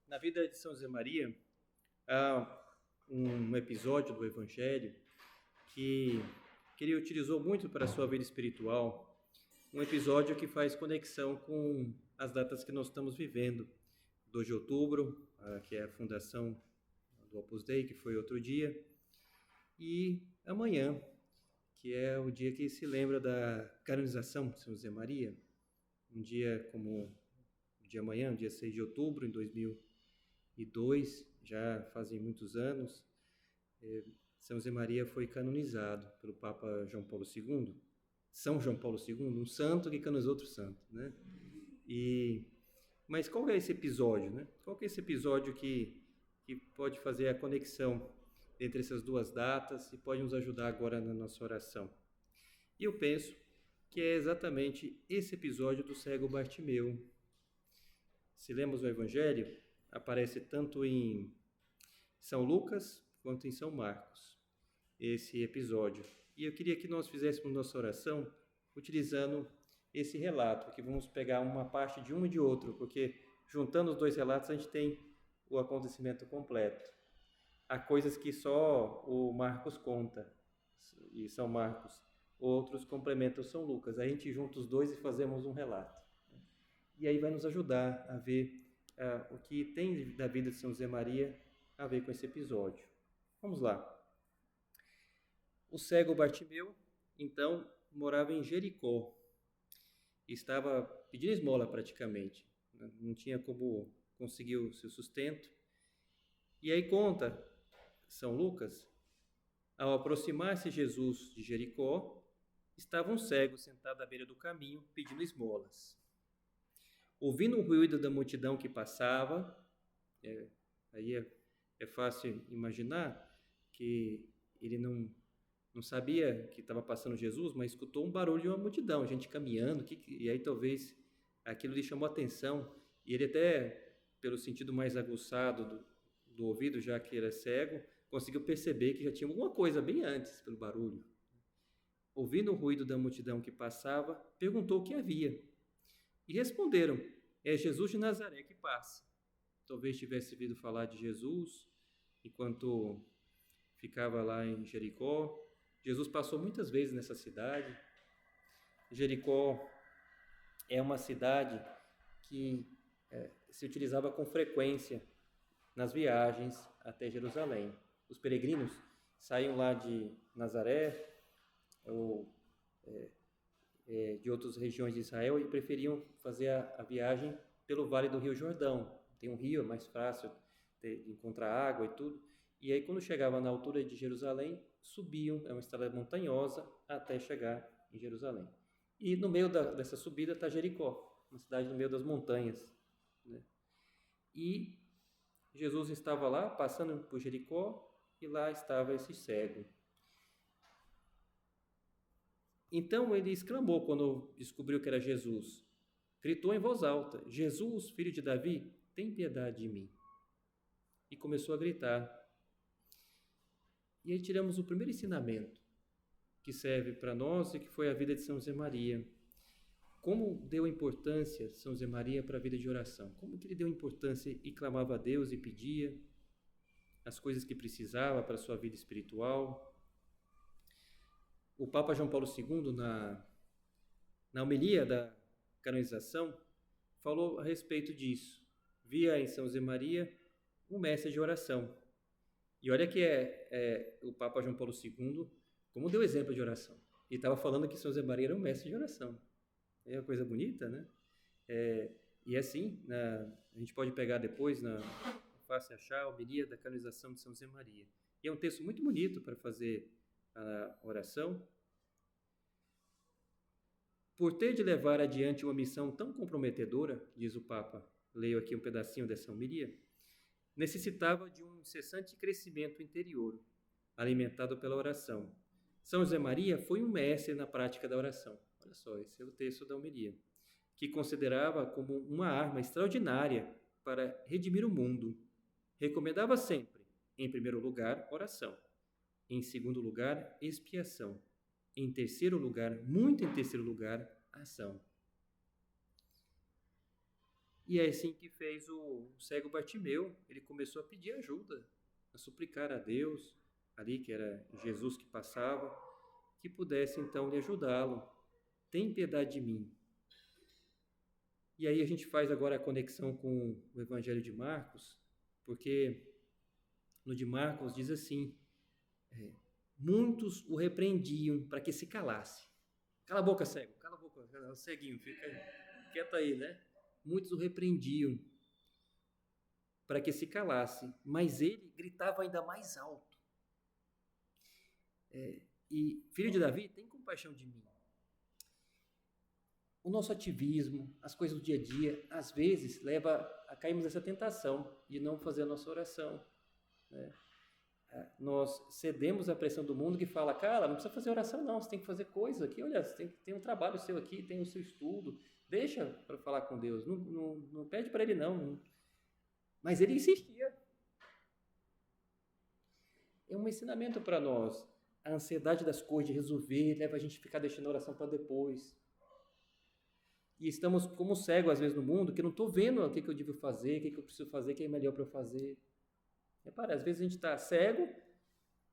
Na vida de São José Maria, há um episódio do Evangelho que ele utilizou muito para a sua vida espiritual, um episódio que faz conexão com as datas que nós estamos vivendo. 2 de outubro, que é a fundação do Opus Dei, que foi outro dia, e amanhã, que é o dia que se lembra da canonização de São José Maria, um dia como o de amanhã, dia 6 de outubro, em 2002, já fazem muitos anos, São José Maria foi canonizado pelo Papa João Paulo II, São João Paulo II, um santo que canonizou outro santo, né? Mas qual é esse episódio, né? Qual é esse episódio que pode fazer a conexão entre essas duas datas e pode nos ajudar agora na nossa oração? E eu penso que é exatamente esse episódio do cego Bartimeu. Se lemos o Evangelho, aparece tanto em São Lucas quanto em São Marcos, esse episódio. E eu queria que nós fizéssemos nossa oração utilizando esse relato, que vamos pegar uma parte de um e de outro, porque juntando os dois relatos a gente tem o acontecimento completo. Há coisas que só o Marcos conta, e São Marcos, outros complementam São Lucas. A gente junta os dois e fazemos um relato. E aí vai nos ajudar a ver o que tem da vida de São José Maria a ver com esse episódio. Vamos lá. O cego Bartimeu, então, morava em Jericó. Estava pedindo esmola praticamente. Não tinha como conseguir o seu sustento. E aí conta São Lucas, ao aproximar-se Jesus de Jericó, estava um cego sentado à beira do caminho pedindo esmolas. Ouvindo o ruído da multidão que passava, aí é fácil imaginar que ele não sabia que estava passando Jesus, mas escutou um barulho de uma multidão, gente caminhando, e aí talvez aquilo lhe chamou a atenção, e ele até, pelo sentido mais aguçado do ouvido, já que era cego, conseguiu perceber que já tinha alguma coisa bem antes pelo barulho. Ouvindo o ruído da multidão que passava, perguntou o que havia. E responderam, é Jesus de Nazaré que passa. Talvez tivesse ouvido falar de Jesus enquanto ficava lá em Jericó. Jesus passou muitas vezes nessa cidade. Jericó é uma cidade que se utilizava com frequência nas viagens até Jerusalém. Os peregrinos saíam lá de Nazaré ou de outras regiões de Israel e preferiam fazer a viagem pelo Vale do Rio Jordão. Tem um rio, é mais fácil de encontrar água e tudo. E aí, quando chegava na altura de Jerusalém, subiam, é uma estrada montanhosa, até chegar em Jerusalém. E no meio dessa subida está Jericó, uma cidade no meio das montanhas, né? E Jesus estava lá, passando por Jericó, e lá estava esse cego. Então ele exclamou quando descobriu que era Jesus. Gritou em voz alta, Jesus, filho de Davi, tem piedade de mim. E começou a gritar. E aí tiramos o primeiro ensinamento que serve para nós e que foi a vida de São José Maria. Como deu importância São José Maria para a vida de oração? Como que ele deu importância e clamava a Deus e pedia as coisas que precisava para a sua vida espiritual? O Papa João Paulo II, na homilia da canonização, falou a respeito disso. Via em São José Maria um mestre de oração. E olha que o Papa João Paulo II, como deu exemplo de oração. Ele estava falando que São José Maria era um mestre de oração. É uma coisa bonita, né? E assim, a gente pode pegar depois, fácil achar, a homilia da canonização de São José Maria. E é um texto muito bonito para fazer a oração. Por ter de levar adiante uma missão tão comprometedora, diz o Papa, leio aqui um pedacinho dessa homilia, necessitava de um incessante crescimento interior, alimentado pela oração. São José Maria foi um mestre na prática da oração. Olha só, esse é o texto da homilia, que considerava como uma arma extraordinária para redimir o mundo. Recomendava sempre, em primeiro lugar, oração. Em segundo lugar, expiação. Em terceiro lugar, muito em terceiro lugar, ação. E é assim que fez o cego Bartimeu. Ele começou a pedir ajuda, a suplicar a Deus, ali que era Jesus que passava, que pudesse então lhe ajudá-lo. Tem piedade de mim. E aí a gente faz agora a conexão com o Evangelho de Marcos, porque no de Marcos diz assim, muitos o repreendiam para que se calasse. Cala a boca, cego, cala a boca, ceguinho, fica quieto aí, né? Muitos o repreendiam para que se calasse, mas ele gritava ainda mais alto. E, filho de Davi, tem compaixão de mim. O nosso ativismo, as coisas do dia a dia, às vezes leva a cairmos nessa tentação de não fazer a nossa oração, né? Nós cedemos à pressão do mundo que fala, cara, não precisa fazer oração não, você tem que fazer coisa aqui, olha, você tem um trabalho seu aqui, tem o seu estudo, deixa para falar com Deus, não pede para ele não. Mas ele insistia. É um ensinamento para nós. A ansiedade das coisas, de resolver, leva a gente a ficar deixando a oração para depois. E estamos como cegos, às vezes, no mundo, que não estou vendo o que eu devo fazer, o que eu preciso fazer, o que é melhor para eu fazer. Repara, às vezes a gente está cego,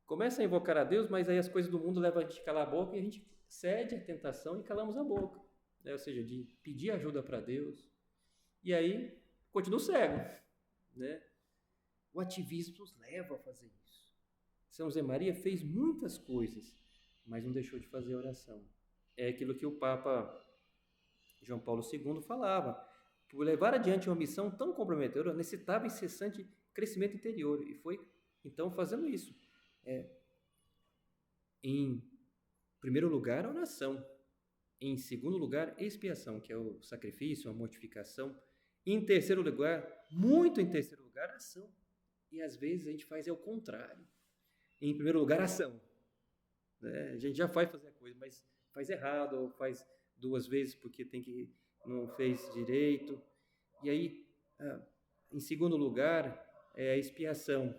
começa a invocar a Deus, mas aí as coisas do mundo levam a gente a calar a boca e a gente cede à tentação e calamos a boca. Né? Ou seja, de pedir ajuda para Deus. E aí, continua cego. Né? O ativismo nos leva a fazer isso. São José Maria fez muitas coisas, mas não deixou de fazer oração. É aquilo que o Papa João Paulo II falava. Por levar adiante uma missão tão comprometedora, necessitava incessante crescimento interior. E foi, então, fazendo isso. Em primeiro lugar, a oração. Em segundo lugar, expiação, que é o sacrifício, a mortificação. Em terceiro lugar, muito em terceiro lugar, a ação. E às vezes a gente faz o contrário. Em primeiro lugar, a ação. A gente já vai fazer a coisa, mas faz errado, ou faz 2 vezes porque não fez direito. E aí, em segundo lugar, é a expiação.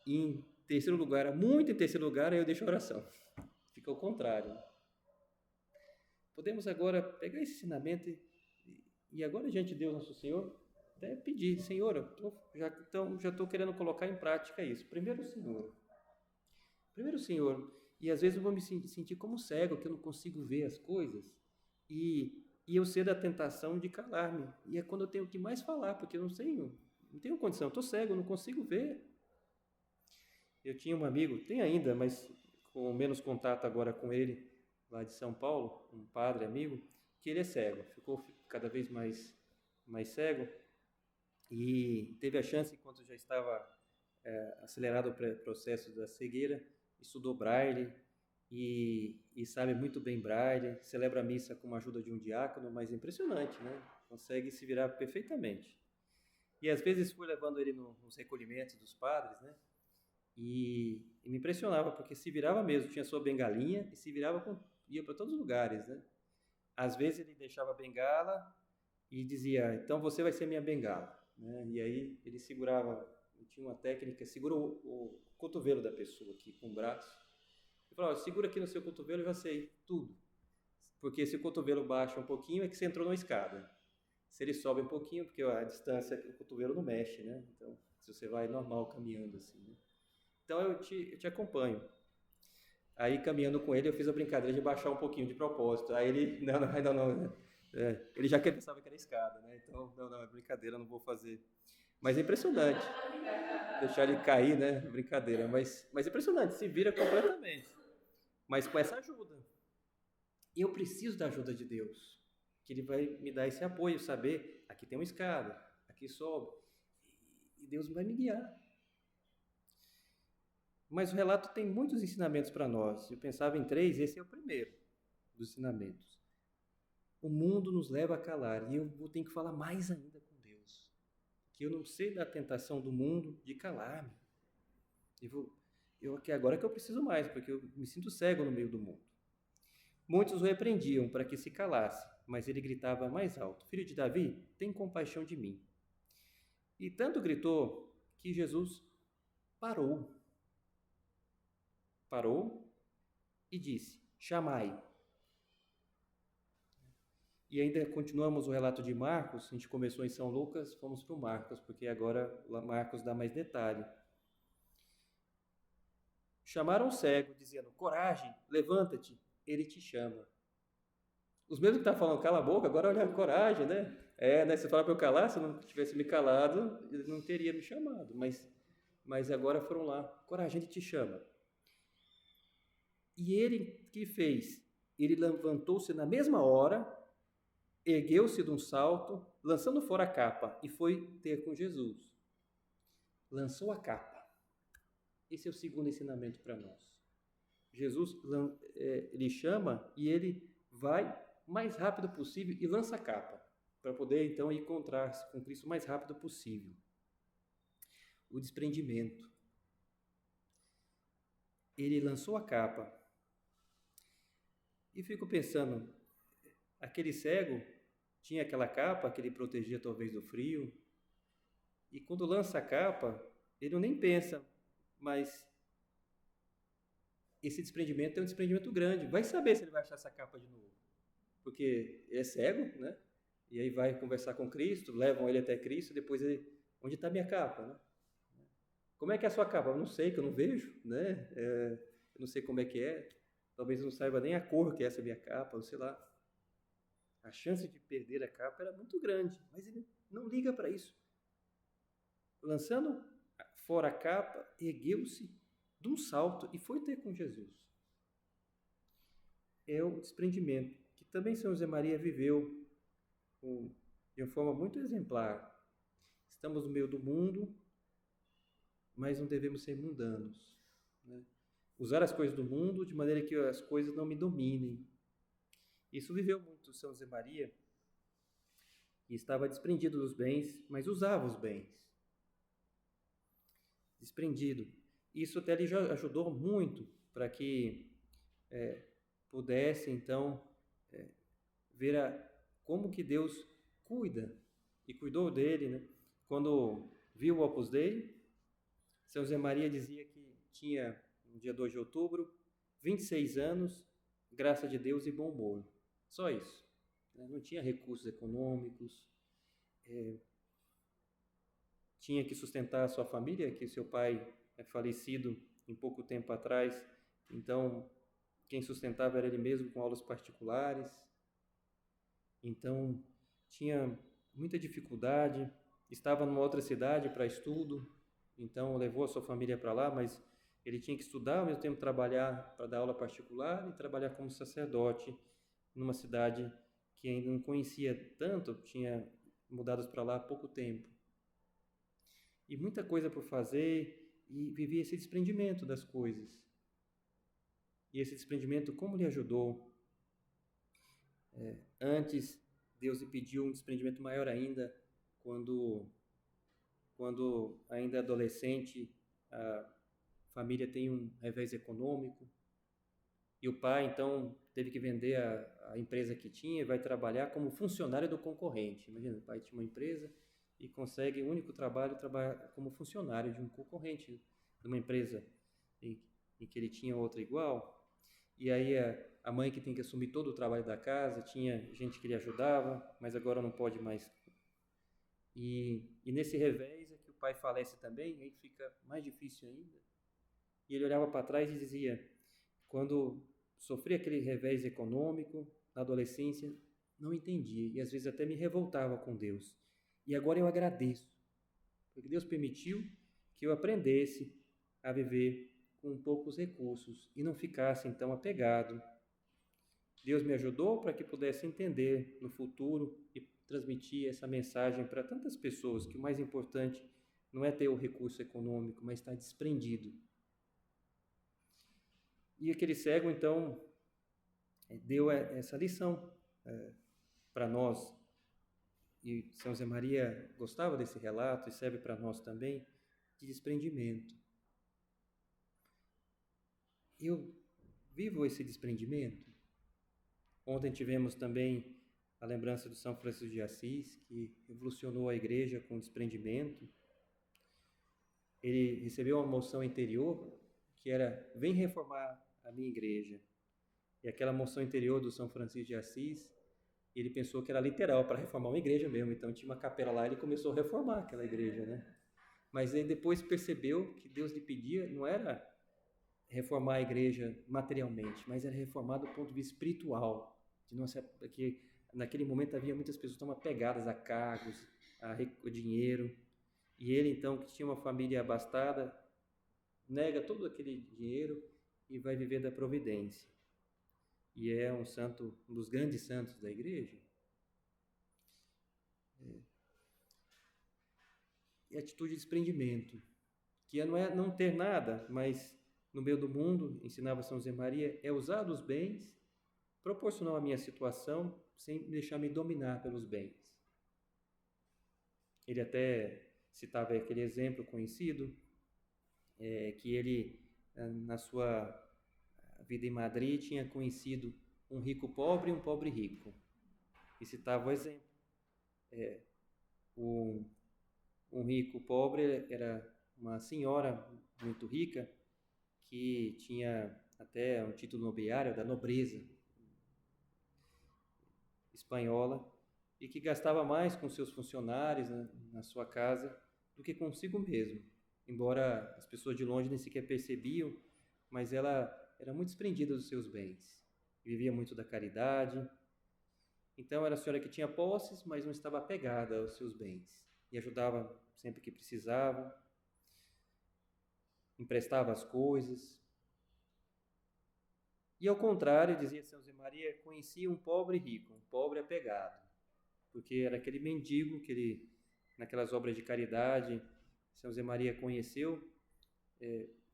Em terceiro lugar, muito em terceiro lugar, aí eu deixo a oração. Fica ao contrário. Podemos agora pegar esse ensinamento e agora, diante de Deus, nosso Senhor, até pedir, Senhor, já estou querendo colocar em prática isso. Primeiro, Senhor. E às vezes eu vou me sentir como cego, que eu não consigo ver as coisas. E eu cedo à tentação de calar-me. E é quando eu tenho que mais falar, porque eu não tenho condição, estou cego, não consigo ver. Eu tinha um amigo, tem ainda, mas com menos contato agora com ele, lá de São Paulo, um padre amigo, que ele é cego, ficou cada vez mais cego e teve a chance, enquanto já estava acelerado o processo da cegueira, estudou Braille e sabe muito bem Braille, celebra a missa com a ajuda de um diácono, mas impressionante, né? Consegue se virar perfeitamente. E às vezes fui levando ele nos recolhimentos dos padres, né? E me impressionava, porque se virava mesmo, tinha sua bengalinha e se virava, ia para todos os lugares, né? Às vezes ele deixava a bengala e dizia, então você vai ser minha bengala, né? E aí ele segurava, tinha uma técnica, segura o cotovelo da pessoa aqui com o braço. Ele falava, segura aqui no seu cotovelo, eu já sei tudo. Porque se o cotovelo baixa um pouquinho, é que você entrou numa escada. Se ele sobe um pouquinho, porque a distância, o cotovelo não mexe, né? Então, se você vai normal caminhando assim, né? Então eu te acompanho. Aí caminhando com ele eu fiz a brincadeira de baixar um pouquinho de propósito. Aí ele, não. Ele já pensava que era escada, né? Então, não, é brincadeira, não vou fazer. Mas é impressionante. Deixar ele cair, né? Brincadeira. Mas é impressionante, se vira completamente. Mas com essa ajuda. E eu preciso da ajuda de Deus. Que Ele vai me dar esse apoio, saber, aqui tem uma escada, aqui sobe. E Deus vai me guiar. Mas o relato tem muitos ensinamentos para nós. Eu pensava em 3, esse é o primeiro dos ensinamentos. O mundo nos leva a calar, e eu vou ter que falar mais ainda com Deus. Que eu não sei da tentação do mundo de calar-me. Agora que eu preciso mais, porque eu me sinto cego no meio do mundo. Muitos o repreendiam para que se calasse, mas ele gritava mais alto, Filho de Davi, tem compaixão de mim. E tanto gritou que Jesus parou e disse, chamai. E ainda continuamos o relato de Marcos, a gente começou em São Lucas, fomos para o Marcos, porque agora Marcos dá mais detalhe. Chamaram o cego, dizendo, coragem, levanta-te, ele te chama. Os mesmos que estavam falando, cala a boca, agora olha, coragem, né? Né? Você fala para eu calar, se eu não tivesse me calado, ele não teria me chamado. Mas agora foram lá, coragem, ele te chama. E ele, o que fez? Ele levantou-se na mesma hora, ergueu-se de um salto, lançando fora a capa, e foi ter com Jesus. Lançou a capa. Esse é o segundo ensinamento para nós. Jesus, ele chama e ele vai o mais rápido possível e lança a capa, para poder então encontrar-se com Cristo o mais rápido possível. O desprendimento. Ele lançou a capa. E fico pensando, aquele cego tinha aquela capa que ele protegia talvez do frio, e quando lança a capa, ele nem pensa, mas esse desprendimento é um desprendimento grande. Vai saber se ele vai achar essa capa de novo, porque é cego, né? E aí vai conversar com Cristo, levam ele até Cristo, depois ele, onde está minha capa, né? Como é que é a sua capa? Eu não sei, que eu não vejo, né? Eu não sei como é que é. Talvez eu não saiba nem a cor que é essa minha capa, ou sei lá. A chance de perder a capa era muito grande, mas ele não liga para isso. Lançando fora a capa, ergueu-se de um salto e foi ter com Jesus. É o desprendimento que também São José Maria viveu de uma forma muito exemplar. Estamos no meio do mundo, mas não devemos ser mundanos, né? Usar as coisas do mundo de maneira que as coisas não me dominem. Isso viveu muito São José Maria, que estava desprendido dos bens, mas usava os bens. Desprendido. Isso até lhe ajudou muito para que pudesse, então, ver como que Deus cuida, e cuidou dele, né? Quando viu o Opus Dei, São José Maria dizia que tinha, no dia 2 de outubro, 26 anos, graça de Deus e bom humor. Só isso. Não tinha recursos econômicos, tinha que sustentar a sua família, que seu pai é falecido em pouco tempo atrás, então quem sustentava era ele mesmo com aulas particulares. Então tinha muita dificuldade, estava numa outra cidade para estudo, então levou a sua família para lá, mas ele tinha que estudar, ao mesmo tempo trabalhar para dar aula particular e trabalhar como sacerdote numa cidade que ainda não conhecia tanto, tinha mudado para lá há pouco tempo. E muita coisa por fazer, e vivia esse desprendimento das coisas. E esse desprendimento, como lhe ajudou? Antes, Deus lhe pediu um desprendimento maior ainda, quando ainda adolescente, a família tem um revés econômico, e o pai, então, teve que vender a empresa que tinha e vai trabalhar como funcionário do concorrente. Imagina, o pai tinha uma empresa e consegue o único trabalho, trabalhar como funcionário de um concorrente, de uma empresa em que ele tinha outra igual. E aí a mãe que tem que assumir todo o trabalho da casa, tinha gente que lhe ajudava, mas agora não pode mais. E nesse revés é que o pai falece também, aí fica mais difícil ainda. E ele olhava para trás e dizia, quando sofri aquele revés econômico, na adolescência, não entendia, e às vezes até me revoltava com Deus. E agora eu agradeço, porque Deus permitiu que eu aprendesse a viver com poucos recursos e não ficasse então apegado. Deus me ajudou para que pudesse entender no futuro e transmitir essa mensagem para tantas pessoas, que o mais importante não é ter o recurso econômico, mas estar desprendido. E aquele cego, então, deu essa lição para nós. E São José Maria gostava desse relato e serve para nós também, de desprendimento. Eu vivo esse desprendimento. Ontem tivemos também a lembrança de São Francisco de Assis, que revolucionou a igreja com desprendimento. Ele recebeu uma moção interior que era: vem reformar a minha igreja. E aquela moção interior do São Francisco de Assis, ele pensou que era literal, para reformar uma igreja mesmo. Então tinha uma capela lá e ele começou a reformar aquela igreja, né? Mas ele depois percebeu que Deus lhe pedia, não era reformar a igreja materialmente, mas era reformar do ponto de vista espiritual. De nossa, porque naquele momento havia muitas pessoas que estavam apegadas a cargos, a dinheiro. E ele, então, que tinha uma família abastada, nega todo aquele dinheiro e vai viver da providência. E é um santo, um dos grandes santos da igreja. E atitude de desprendimento, que não é não ter nada, mas no meio do mundo, ensinava São José Maria, é usar dos bens proporcional à minha situação, sem deixar me dominar pelos bens. Ele até citava aquele exemplo conhecido, que ele, na sua vida em Madrid, tinha conhecido um rico pobre e um pobre rico. E citava o exemplo. Um rico pobre era uma senhora muito rica que tinha até um título nobiliário da nobreza espanhola e que gastava mais com seus funcionários na sua casa do que consigo mesmo. Embora as pessoas de longe nem sequer percebiam, mas ela era muito desprendida dos seus bens. Vivia muito da caridade. Então era a senhora que tinha posses, mas não estava apegada aos seus bens. E ajudava sempre que precisava, emprestava as coisas. E ao contrário, dizia São José Maria, conhecia um pobre rico, um pobre apegado, porque era aquele mendigo que ele, naquelas obras de caridade, São José Maria conheceu,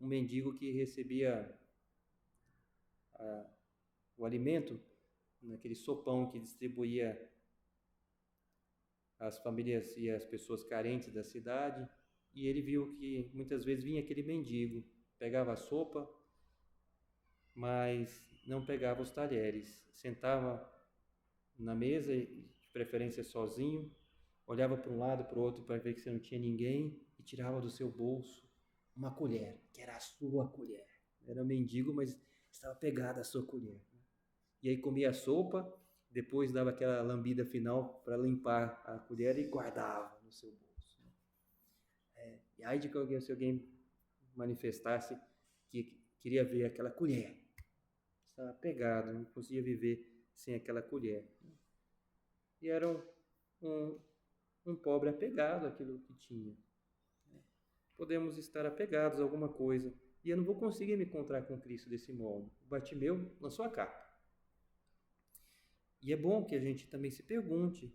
um mendigo que recebia o alimento, naquele sopão que distribuía às famílias e às pessoas carentes da cidade, e ele viu que muitas vezes vinha aquele mendigo, pegava a sopa, mas não pegava os talheres, sentava na mesa, de preferência sozinho, olhava para um lado, para o outro para ver que não tinha ninguém e tirava do seu bolso uma colher, que era a sua colher. Era mendigo, mas estava pegada à sua colher. E aí comia a sopa, depois dava aquela lambida final para limpar a colher e guardava no seu bolso. E aí de que se alguém manifestasse que queria ver aquela colher, estava pegado, não conseguia viver sem aquela colher. E era um pobre apegado àquilo que tinha. Podemos estar apegados a alguma coisa, e eu não vou conseguir me encontrar com Cristo desse modo. O Bartimeu lançou a capa. E é bom que a gente também se pergunte,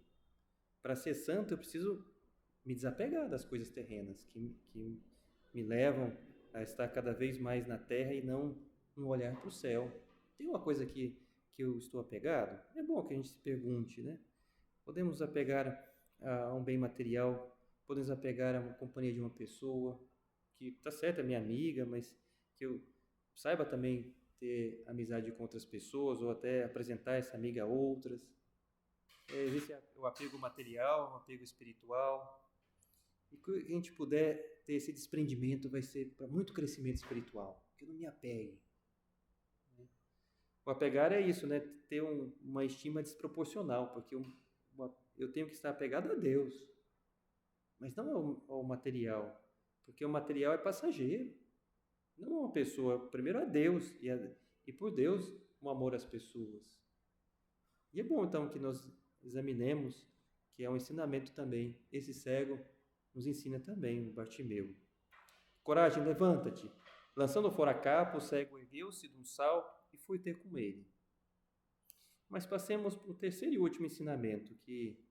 para ser santo eu preciso me desapegar das coisas terrenas, que me levam a estar cada vez mais na terra e não olhar para o céu. Tem uma coisa que eu estou apegado? É bom que a gente se pergunte, né? Podemos apegar a um bem material, podemos apegar a uma companhia de uma pessoa, que está certo, é minha amiga, mas que eu saiba também ter amizade com outras pessoas, ou até apresentar essa amiga a outras. Existe o apego material, o apego espiritual. E que a gente puder ter esse desprendimento, vai ser para muito crescimento espiritual, que eu não me apegue. O apegar é isso, né? Ter uma estima desproporcional, porque eu tenho que estar apegado a Deus, mas não ao material, porque o material é passageiro, não a uma pessoa, primeiro a Deus, e por Deus o amor às pessoas. E é bom então que nós examinemos, que é um ensinamento também, esse cego nos ensina também, o Bartimeu. Coragem, levanta-te. Lançando fora a capa, o cego ergueu-se de um salto e foi ter com ele. Mas passemos para o terceiro e último ensinamento, que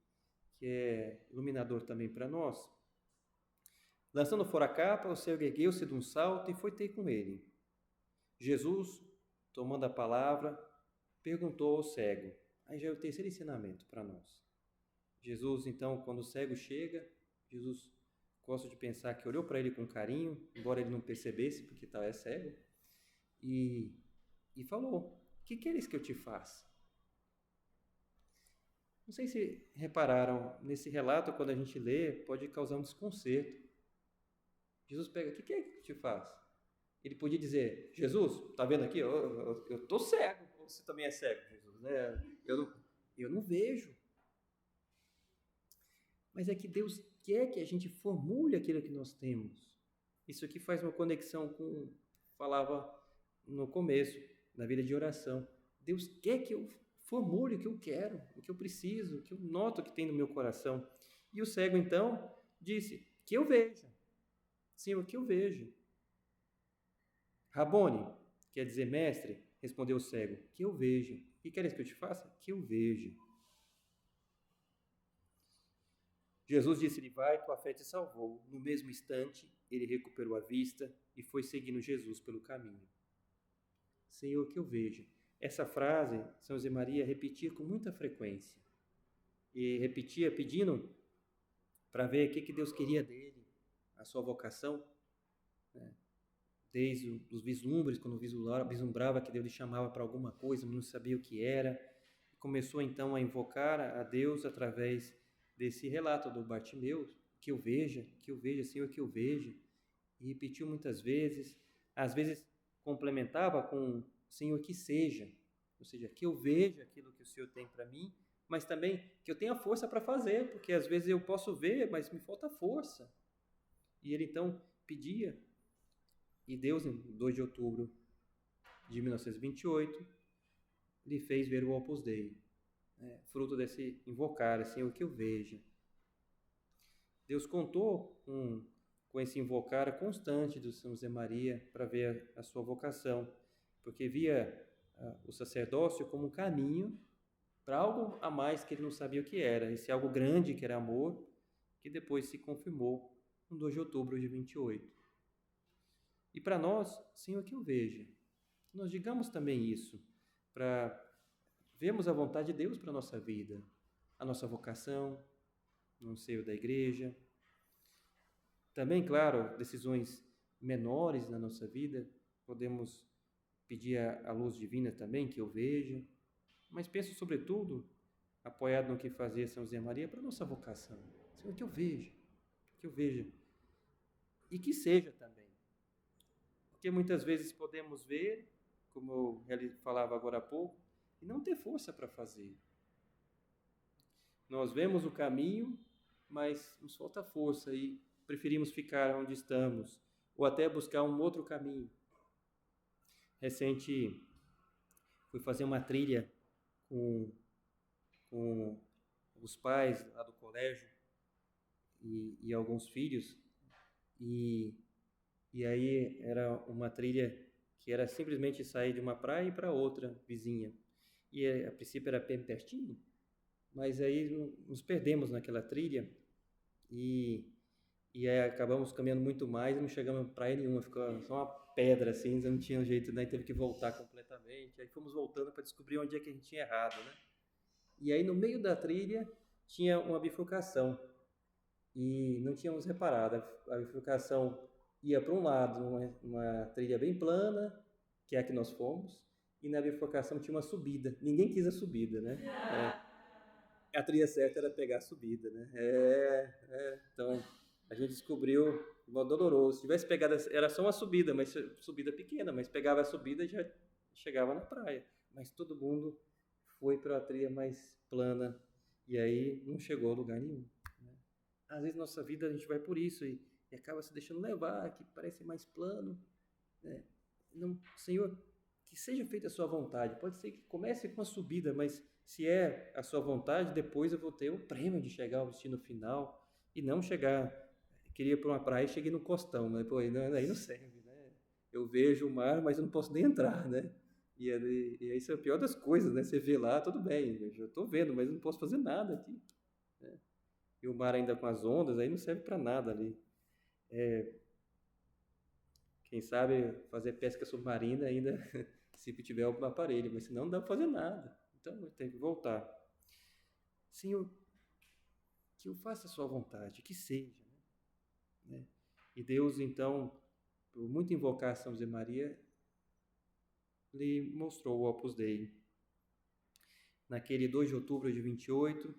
é iluminador também para nós. Lançando fora a capa, o cego ergueu-se de um salto e foi ter com ele. Jesus, tomando a palavra, perguntou ao cego. Aí já é o terceiro ensinamento para nós. Jesus, então, quando o cego chega, Jesus gosta de pensar que olhou para ele com carinho, embora ele não percebesse, porque é cego, e falou: o que queres que eu te faça? Não sei se repararam, nesse relato, quando a gente lê, pode causar um desconcerto. Jesus pega: o que é que te faz? Ele podia dizer: Jesus, está vendo aqui? Eu estou cego. Você também é cego, Jesus, né? Eu não vejo. mas é que Deus quer que a gente formule aquilo que nós temos. Isso aqui faz uma conexão com, falava no começo, na vida de oração. Deus quer que eu formule o que eu quero, o que eu preciso, o que eu noto que tem no meu coração. E o cego, então, disse, que eu veja. Senhor, que eu veja. Rabone, quer dizer mestre, respondeu o cego, que eu veja. O que queres que eu te faça? Que eu veja. Jesus disse-lhe, vai, tua fé te salvou. No mesmo instante, ele recuperou a vista e foi seguindo Jesus pelo caminho. Senhor, que eu veja. Essa frase, São José Maria repetia com muita frequência. E repetia pedindo para ver o que Deus queria dele, a sua vocação, né? Desde os vislumbres, quando vislumbrava que Deus lhe chamava para alguma coisa, mas não sabia o que era. Começou então a invocar a Deus através desse relato do Bartimeu, que eu veja, Senhor, que eu veja. E repetiu muitas vezes, às vezes complementava com Senhor, que seja, ou seja, que eu veja aquilo que o Senhor tem para mim, mas também que eu tenha força para fazer, porque às vezes eu posso ver, mas me falta força. E ele então pedia, e Deus, em 2 de outubro de 1928, lhe fez ver o Opus Dei, fruto desse invocar, Senhor, que eu veja. Deus contou com esse invocar constante do São José Maria para ver a sua vocação, porque via o sacerdócio como um caminho para algo a mais que ele não sabia o que era, esse algo grande que era amor, que depois se confirmou no 2 de outubro de 28. E para nós, Senhor, que eu veja, nós digamos também isso, para vermos a vontade de Deus para a nossa vida, a nossa vocação, no seio da igreja. Também, claro, decisões menores na nossa vida, podemos pedir a luz divina também, que eu veja, mas penso, sobretudo, apoiado no que fazia São José Maria, para a nossa vocação. Senhor, que eu veja, e que seja também. Porque muitas vezes podemos ver, como ele falava agora há pouco, e não ter força para fazer. Nós vemos o caminho, mas nos falta força e preferimos ficar onde estamos, ou até buscar um outro caminho. Recente, fui fazer uma trilha com os pais lá do colégio e alguns filhos, e aí era uma trilha que era simplesmente sair de uma praia e para outra vizinha. E a princípio era bem pertinho, mas aí nos perdemos naquela trilha e aí acabamos caminhando muito mais e não chegamos a praia nenhuma, ficou só uma pedra assim, não tinha jeito, daí teve que voltar completamente. Aí fomos voltando para descobrir onde é que a gente tinha errado, né? E aí no meio da trilha tinha uma bifurcação e não tínhamos reparado. A bifurcação ia para um lado, uma trilha bem plana, que é a que nós fomos, e na bifurcação tinha uma subida. Ninguém quis a subida, né? A trilha certa era pegar a subida, né? Então a gente descobriu, doloroso. Se tivesse pegado, era só uma subida, mas subida pequena, mas pegava a subida e já chegava na praia. Mas todo mundo foi para a trilha mais plana e aí não chegou a lugar nenhum. Né? Às vezes nossa vida a gente vai por isso e acaba se deixando levar, que parece mais plano. Né? Não, Senhor, que seja feita a sua vontade. Pode ser que comece com a subida, mas se é a sua vontade, depois eu vou ter o prêmio de chegar ao destino final e não chegar, queria ir para uma praia e cheguei no costão, mas pô, aí não serve, né? Eu vejo o mar, mas eu não posso nem entrar, né? E isso é a pior das coisas, né? Você vê lá, tudo bem, eu estou vendo, mas eu não posso fazer nada aqui. Né? E o mar ainda com as ondas, aí não serve para nada ali. Quem sabe fazer pesca submarina ainda, se tiver algum aparelho, mas senão não dá para fazer nada. Então tem que voltar. Senhor, que eu faça a sua vontade, que seja. Né? E Deus, então, por muito invocar São José Maria, lhe mostrou o Opus Dei. Naquele 2 de outubro de 28,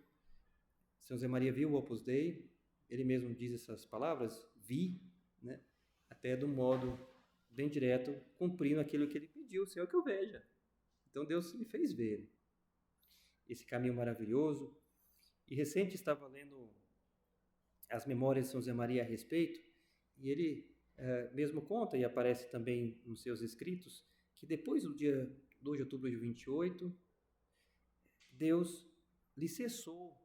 São José Maria viu o Opus Dei, ele mesmo diz essas palavras, vi, né? Até de um modo bem direto, cumprindo aquilo que ele pediu, Senhor, que eu veja. Então Deus me fez ver esse caminho maravilhoso. E recente estava lendo as memórias de São José Maria a respeito, e ele mesmo conta, e aparece também nos seus escritos, que depois do dia 2 de outubro de 28, Deus lhe cessou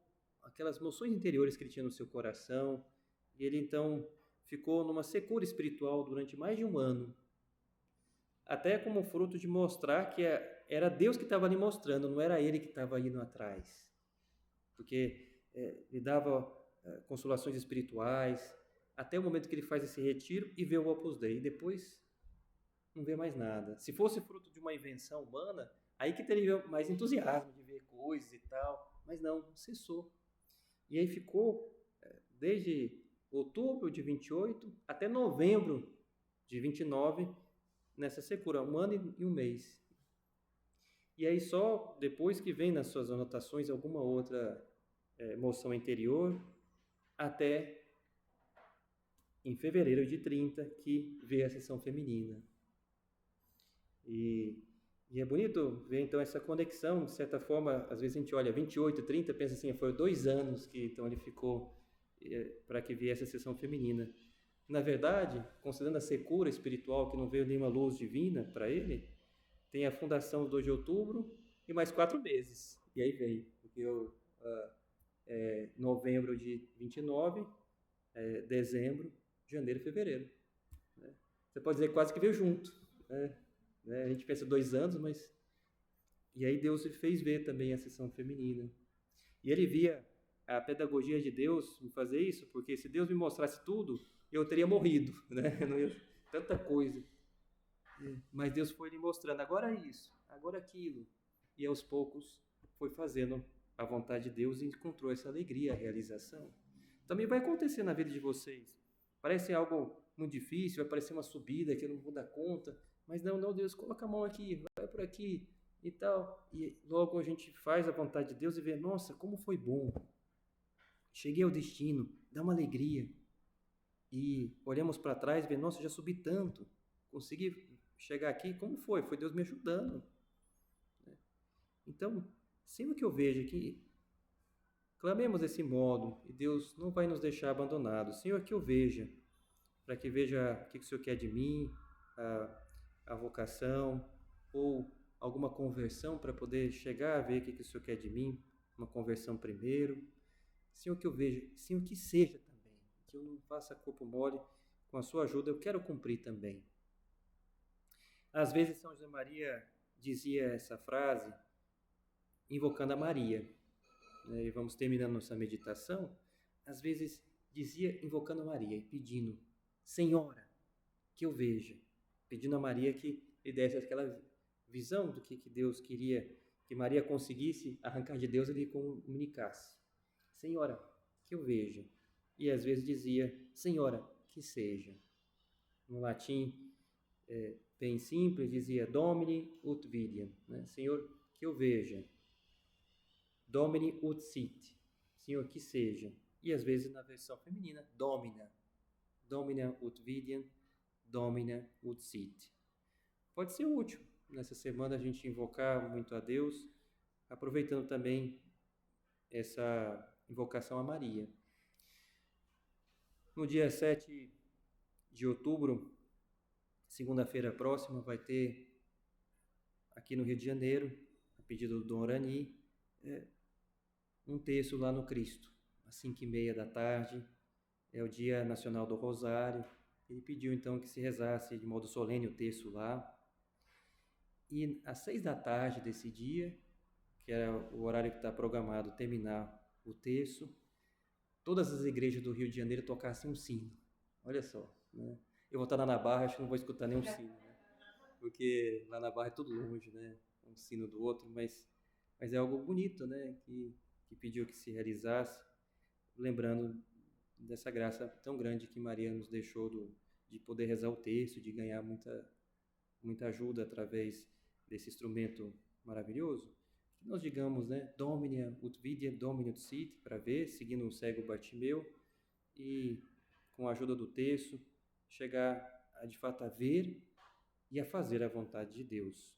aquelas emoções interiores que ele tinha no seu coração, e ele então ficou numa secura espiritual durante mais de um ano, até como fruto de mostrar que era Deus que estava ali mostrando, não era ele que estava indo atrás, porque lhe dava consolações espirituais, até o momento que ele faz esse retiro e vê o Opus Dei, e depois não vê mais nada. Se fosse fruto de uma invenção humana, aí que teria mais entusiasmo de ver coisas e tal, mas não, cessou. E aí ficou desde outubro de 28 até novembro de 29 nessa secura, um ano e um mês. E aí só depois que vem nas suas anotações alguma outra emoção interior, até em fevereiro de 30, que vê a sessão feminina. E é bonito ver então essa conexão, de certa forma, às vezes a gente olha 28, 30, pensa assim, foram 2 anos que então ele ficou para que viesse a sessão feminina. Na verdade, considerando a secura espiritual, que não veio nenhuma luz divina para ele, tem a fundação do 2 de outubro e mais 4 meses. E aí veio, porque novembro de 29, dezembro, janeiro e fevereiro. Né? Você pode dizer quase que veio junto. Né? A gente pensa 2 anos, mas... E aí Deus fez ver também a sessão feminina. E ele via a pedagogia de Deus me fazer isso, porque se Deus me mostrasse tudo, eu teria morrido, né? Não ia... Tanta coisa. Mas Deus foi lhe mostrando, agora isso, agora aquilo. E aos poucos foi fazendo a vontade de Deus e encontrou essa alegria, a realização. Também vai acontecer na vida de vocês. Parece algo muito difícil, vai parecer uma subida que eu não vou dar conta, mas não, Deus, coloca a mão aqui, vai por aqui e tal. E logo a gente faz a vontade de Deus e vê, nossa, como foi bom. Cheguei ao destino, dá uma alegria. E olhamos para trás e vê, nossa, já subi tanto, consegui chegar aqui, como foi? Foi Deus me ajudando. Então, sempre que eu vejo que clamemos desse modo e Deus não vai nos deixar abandonados. Senhor, que eu veja, para que veja o que o Senhor quer de mim, a vocação ou alguma conversão para poder chegar a ver o que o Senhor quer de mim, uma conversão primeiro. Senhor, que eu veja, Senhor, que seja também, que eu não faça corpo mole, com a sua ajuda eu quero cumprir também. Às vezes São José Maria dizia essa frase invocando a Maria. E vamos terminando nossa meditação. Às vezes dizia invocando a Maria e pedindo, Senhora, que eu veja. Pedindo a Maria que lhe desse aquela visão do que Deus queria que Maria conseguisse arrancar de Deus e lhe comunicasse. Senhora, que eu veja. E às vezes dizia, Senhora, que seja. No latim, bem simples, dizia Domini ut videam, né? Senhor, que eu veja. Domini ut sit, Senhor, que seja. E às vezes na versão feminina, Domina. Domina ut videam, Domina ut sit. Pode ser útil nessa semana a gente invocar muito a Deus, aproveitando também essa invocação a Maria. No dia 7 de outubro, segunda-feira próxima, vai ter aqui no Rio de Janeiro, a pedido do Dom Orani, um terço lá no Cristo, às 5h30 da tarde, é o Dia Nacional do Rosário. Ele pediu então que se rezasse de modo solene o terço lá. E às 6 da tarde desse dia, que era o horário que está programado terminar o terço, todas as igrejas do Rio de Janeiro tocassem um sino. Olha só, né? Eu vou estar lá na Barra, acho que não vou escutar nenhum sino, né? Porque lá na Barra é tudo longe, né? Um sino do outro, mas é algo bonito, né? Que pediu que se realizasse, lembrando dessa graça tão grande que Maria nos deixou de poder rezar o terço, de ganhar muita ajuda através desse instrumento maravilhoso. Que nós digamos, né, Domine ut videam, Domine ut sit, para ver, seguindo o cego Bartimeu, e com a ajuda do terço, chegar de fato a ver e a fazer a vontade de Deus.